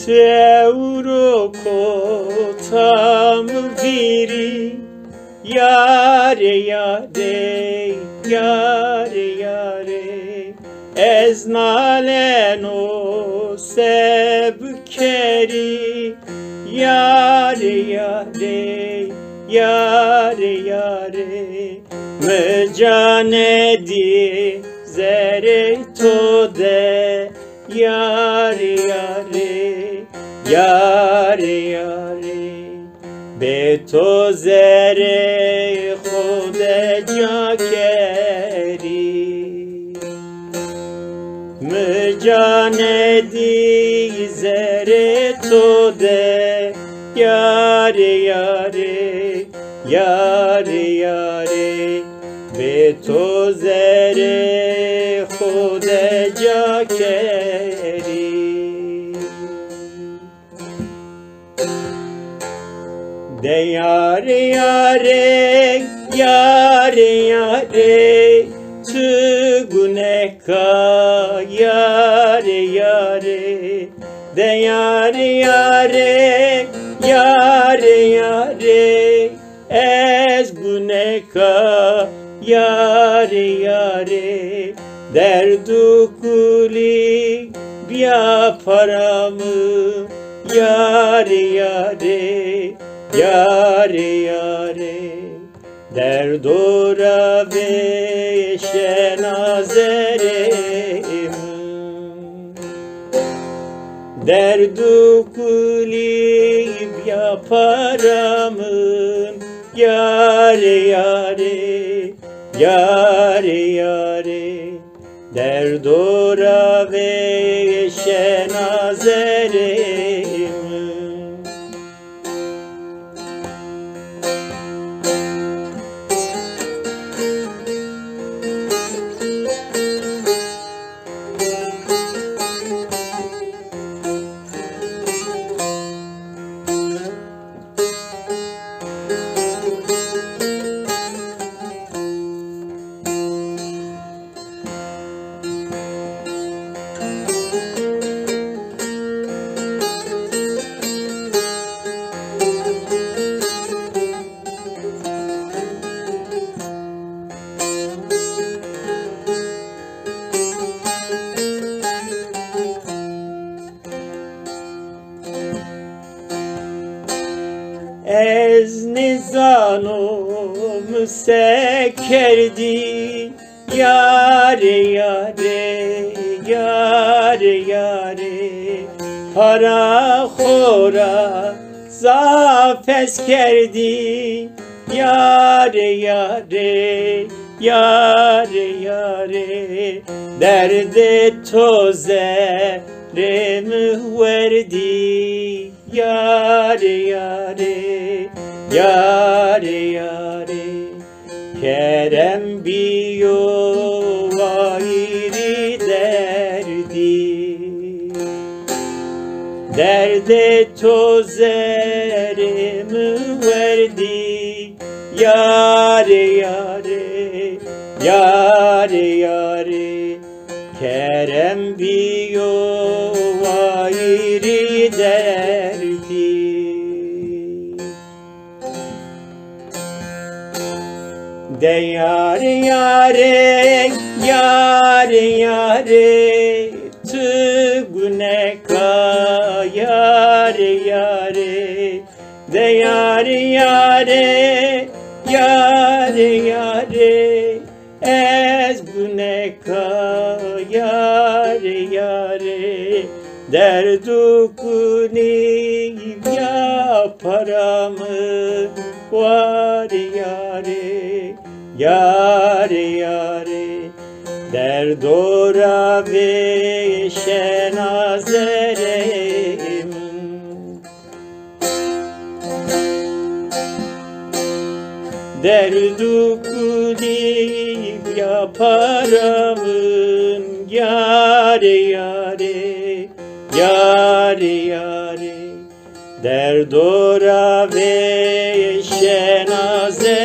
Teuro kotam viri, yare yare, yare yare, eznaleno sebkeri, yare yare, yare yare, mecanedi zere tode, yare yare, yare yare, beto zere khode jakeri, mecanedi zere tode, yare yare, yare yare, beto zere khode jakeri. De yare yare, yare yare, tüguneka, yare yare, de yare yare, yare yare, ezguneka, yare yare, derdukuli bia paramı, yare yare, yare yare, derdora ve şenazerim, derdukulib yaparamın, yare yare, yare yare, derdora ve şenazerim. Ez nizanım sekerdi, yare yare, yare yare, para khora zafes kerdi, yare yare, yare yare, derde toze remi verdi, yare yare, yare yare, kerem biyo vahiri derdi, derde tozerimi verdi, yare yare, yare yare, kerem biyo vahiri derdi. De yare yare, yare yare, tüguneka, yare yare, de yare yare, yare yare, ezguneka, yare yare, derdukuni yaparamı var yare, yare yare, derdora ve şenazerim. Derdukuni yaparamın, yare yare, yare yare, derdora ve şenazerim.